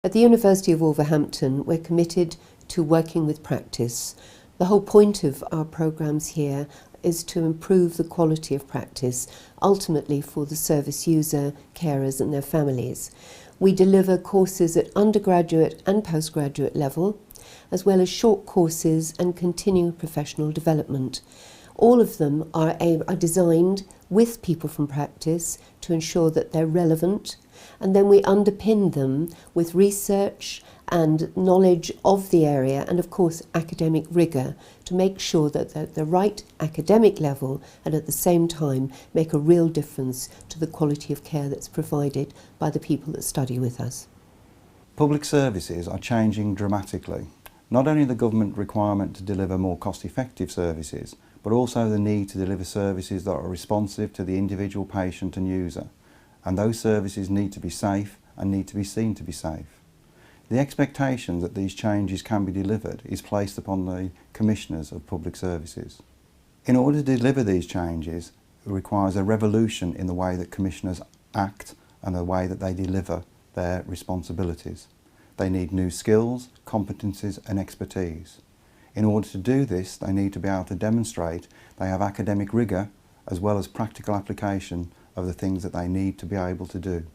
At the University of Wolverhampton, we're committed to working with practice. The whole point of our programmes here is to improve the quality of practice, ultimately for the service user, carers and their families. We deliver courses at undergraduate and postgraduate level, as well as short courses and continuing professional development. All of them are designed with people from practice to ensure that they're relevant, and then we underpin them with research and knowledge of the area and of course academic rigour to make sure that they're at the right academic level and at the same time make a real difference to the quality of care that's provided by the people that study with us. Public services are changing dramatically. Not only the government requirement to deliver more cost-effective services, but also the need to deliver services that are responsive to the individual patient and user. And those services need to be safe and need to be seen to be safe. The expectation that these changes can be delivered is placed upon the commissioners of public services. In order to deliver these changes, it requires a revolution in the way that commissioners act and the way that they deliver their responsibilities. They need new skills, competencies and expertise. In order to do this, they need to be able to demonstrate they have academic rigour as well as practical application of the things that they need to be able to do.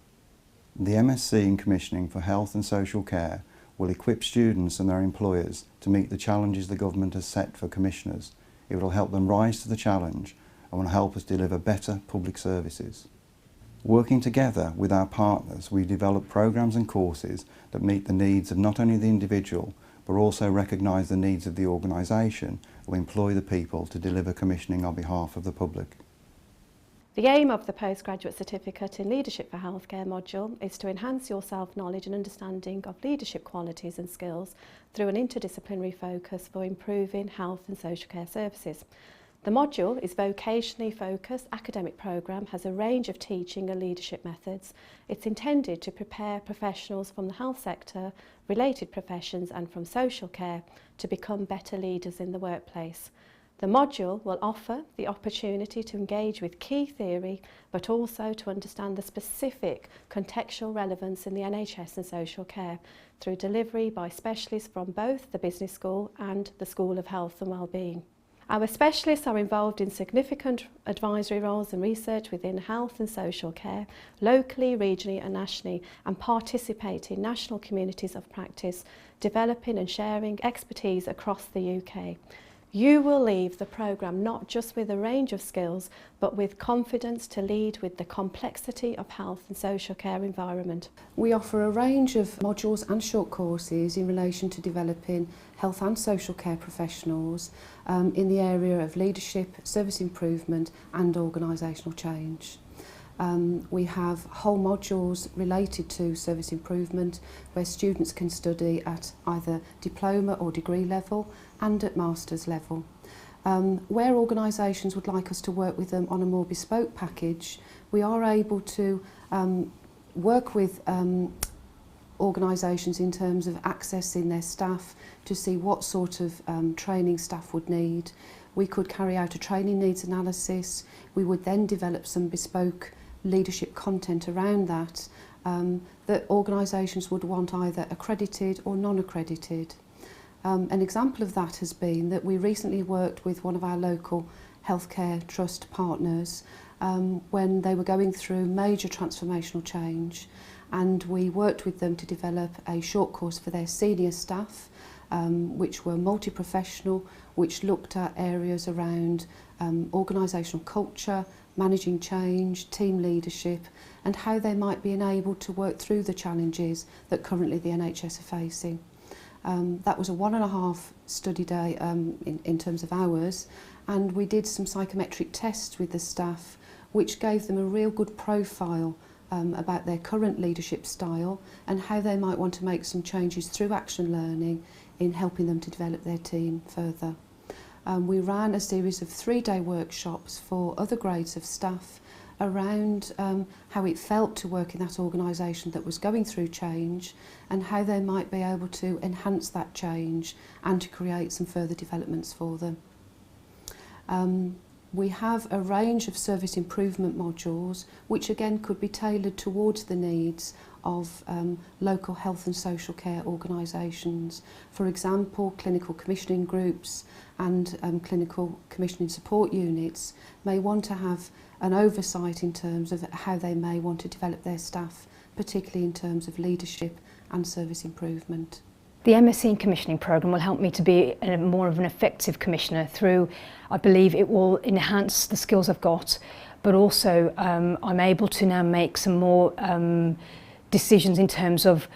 The MSc in Commissioning for Health and Social Care will equip students and their employers to meet the challenges the government has set for commissioners. It will help them rise to the challenge and will help us deliver better public services. Working together with our partners, we develop programmes and courses that meet the needs of not only the individual, but also recognise the needs of the organisation who employ the people to deliver commissioning on behalf of the public. The aim of the Postgraduate Certificate in Leadership for Healthcare module is to enhance your self-knowledge and understanding of leadership qualities and skills through an interdisciplinary focus for improving health and social care services. The module is vocationally focused academic programme, has a range of teaching and leadership methods. It's intended to prepare professionals from the health sector, related professions and from social care to become better leaders in the workplace. The module will offer the opportunity to engage with key theory, but also to understand the specific contextual relevance in the NHS and social care through delivery by specialists from both the Business School and the School of Health and Wellbeing. Our specialists are involved in significant advisory roles and research within health and social care, locally, regionally and nationally, and participate in national communities of practice, developing and sharing expertise across the UK. You will leave the programme not just with a range of skills, but with confidence to lead with the complexity of health and social care environment. We offer a range of modules and short courses in relation to developing health and social care professionals in the area of leadership, service improvement and organisational change. We have whole modules related to service improvement where students can study at either diploma or degree level and at master's level. Where organisations would like us to work with them on a more bespoke package, we are able to work with organisations in terms of accessing their staff to see what sort of training staff would need. We could carry out a training needs analysis. We would then develop some bespoke leadership content around that that organisations would want either accredited or non-accredited. An example of that has been that we recently worked with one of our local healthcare trust partners when they were going through major transformational change, and we worked with them to develop a short course for their senior staff which were multi-professional, which looked at areas around organisational culture, managing change, team leadership and how they might be enabled to work through the challenges that currently the NHS are facing. That was a 1.5 study day in terms of hours, and we did some psychometric tests with the staff which gave them a real good profile about their current leadership style and how they might want to make some changes through action learning in helping them to develop their team further. We ran a series of 3-day workshops for other grades of staff around how it felt to work in that organisation that was going through change and how they might be able to enhance that change and to create some further developments for them. We have a range of service improvement modules which again could be tailored towards the needs of local health and social care organisations. For example, clinical commissioning groups and clinical commissioning support units may want to have an oversight in terms of how they may want to develop their staff, particularly in terms of leadership and service improvement. The MSc Commissioning programme will help me to be more of an effective commissioner through, I believe it will enhance the skills I've got, but also I'm able to now make some more decisions in terms of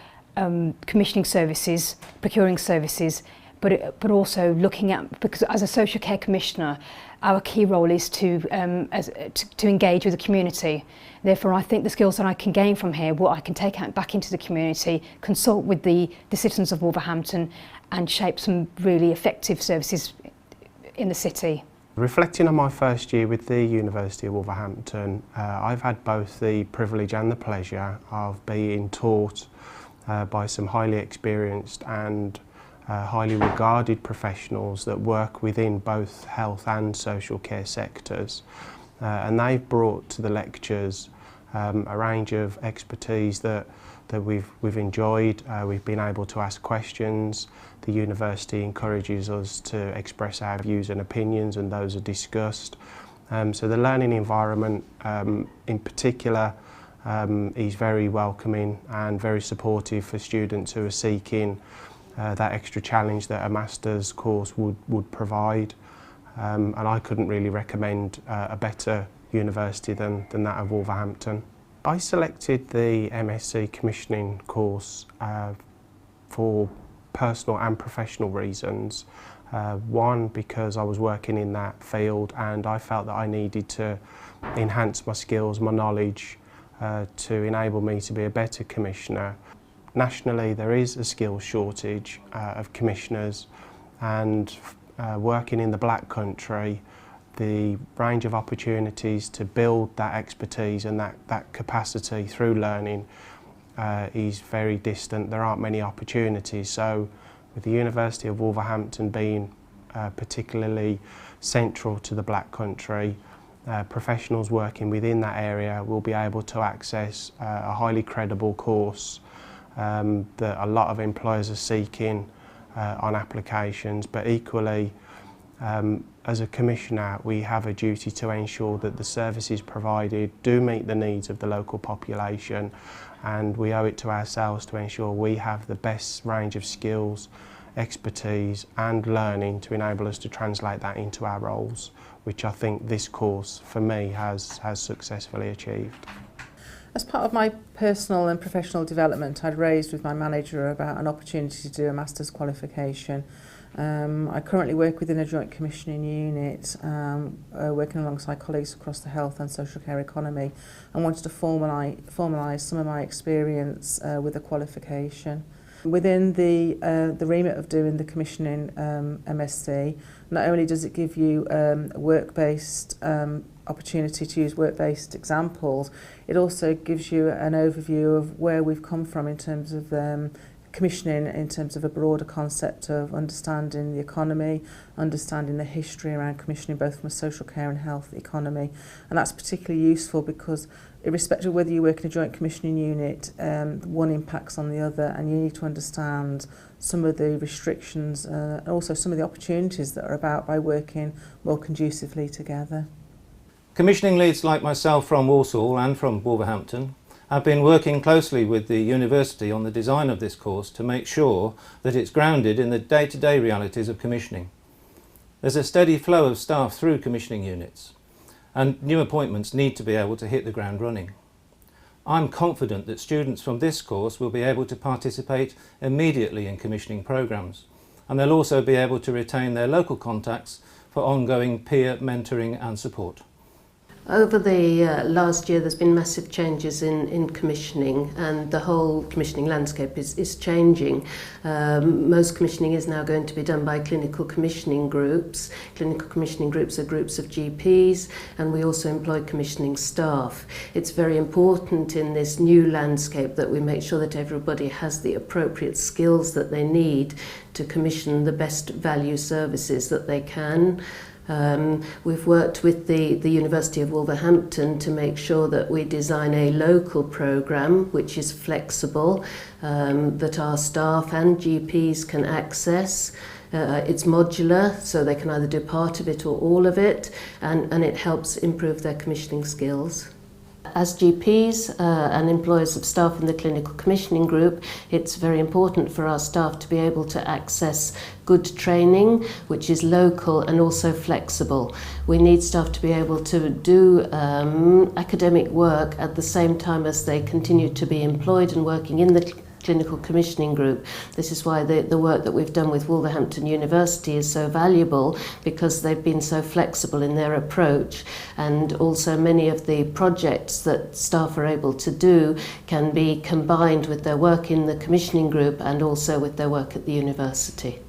commissioning services, procuring services, but also looking at, because as a social care commissioner, our key role is to engage with the community. Therefore, I think the skills that I can gain from here, what I can take out back into the community, consult with the citizens of Wolverhampton and shape some really effective services in the city. Reflecting on my first year with the University of Wolverhampton, I've had both the privilege and the pleasure of being taught by some highly experienced and highly regarded professionals that work within both health and social care sectors. And they've brought to the lectures a range of expertise that we've enjoyed. We've been able to ask questions. The university encourages us to express our views and opinions, and those are discussed. So the learning environment in particular is very welcoming and very supportive for students who are seeking that extra challenge that a master's course would provide. And I couldn't really recommend a better university than that of Wolverhampton. I selected the MSc Commissioning course for personal and professional reasons. One, because I was working in that field and I felt that I needed to enhance my skills, my knowledge, to enable me to be a better commissioner. Nationally, there is a skills shortage of commissioners, and working in the Black Country, the range of opportunities to build that expertise and that capacity through learning is very distant. There aren't many opportunities. So with the University of Wolverhampton being particularly central to the Black Country, professionals working within that area will be able to access a highly credible course that a lot of employers are seeking on applications, but equally as a commissioner we have a duty to ensure that the services provided do meet the needs of the local population, and we owe it to ourselves to ensure we have the best range of skills, expertise and learning to enable us to translate that into our roles, which I think this course for me has successfully achieved. As part of my personal and professional development, I'd raised with my manager about an opportunity to do a master's qualification. I currently work within a joint commissioning unit, working alongside colleagues across the health and social care economy, and wanted to formalise some of my experience with a qualification. Within the remit of doing the commissioning MSc, not only does it give you a work-based opportunity to use work-based examples, it also gives you an overview of where we've come from in terms of commissioning, in terms of a broader concept of understanding the economy, understanding the history around commissioning both from a social care and health economy. And that's particularly useful because irrespective of whether you work in a joint commissioning unit, one impacts on the other, and you need to understand some of the restrictions and also some of the opportunities that are about by working more conducively together. Commissioning leads like myself from Walsall and from Wolverhampton have been working closely with the university on the design of this course to make sure that it's grounded in the day-to-day realities of commissioning. There's a steady flow of staff through commissioning units, and new appointments need to be able to hit the ground running. I'm confident that students from this course will be able to participate immediately in commissioning programmes, and they'll also be able to retain their local contacts for ongoing peer mentoring and support. Over the last year there's been massive changes in commissioning, and the whole commissioning landscape is changing. Most commissioning is now going to be done by clinical commissioning groups. Clinical commissioning groups are groups of GPs, and we also employ commissioning staff. It's very important in this new landscape that we make sure that everybody has the appropriate skills that they need to commission the best value services that they can. We've worked with the University of Wolverhampton to make sure that we design a local programme which is flexible, that our staff and GPs can access. It's modular, so they can either do part of it or all of it, and it helps improve their commissioning skills. As GPs and employers of staff in the clinical commissioning group, it's very important for our staff to be able to access good training, which is local and also flexible. We need staff to be able to do academic work at the same time as they continue to be employed and working in the clinical commissioning group. This is why the work that we've done with Wolverhampton University is so valuable, because they've been so flexible in their approach, and also many of the projects that staff are able to do can be combined with their work in the commissioning group and also with their work at the university.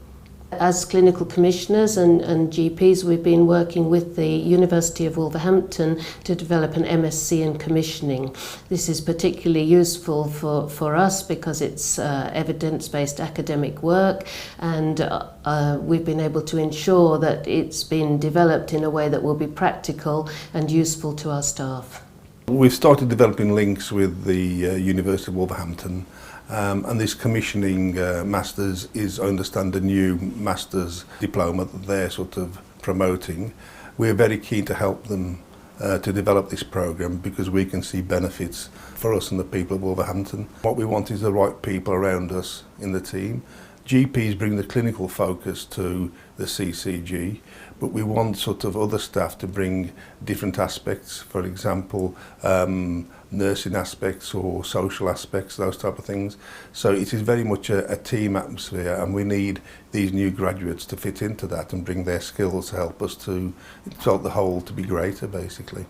As clinical commissioners and GPs, we've been working with the University of Wolverhampton to develop an MSc in Commissioning. This is particularly useful for us because it's evidence-based academic work, and we've been able to ensure that it's been developed in a way that will be practical and useful to our staff. We've started developing links with the University of Wolverhampton, and this commissioning masters is, I understand, a new master's diploma that they're sort of promoting. We're very keen to help them to develop this programme because we can see benefits for us and the people of Wolverhampton. What we want is the right people around us in the team. GPs bring the clinical focus to the CCG, but we want sort of other staff to bring different aspects, for example, nursing aspects or social aspects, those type of things. So it is very much a team atmosphere, and we need these new graduates to fit into that and bring their skills to help us to help the whole to be greater, basically.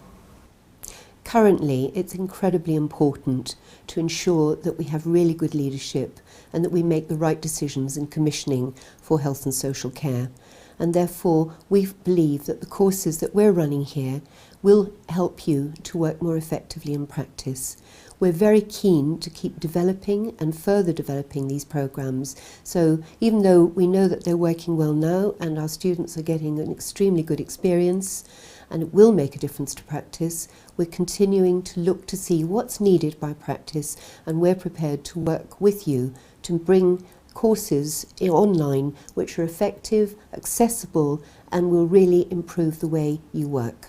Currently, it's incredibly important to ensure that we have really good leadership and that we make the right decisions in commissioning for health and social care. And therefore, we believe that the courses that we're running here will help you to work more effectively in practice. We're very keen to keep developing and further developing these programmes. So even though we know that they're working well now and our students are getting an extremely good experience, and it will make a difference to practice, we're continuing to look to see what's needed by practice, and we're prepared to work with you to bring courses online which are effective, accessible, and will really improve the way you work.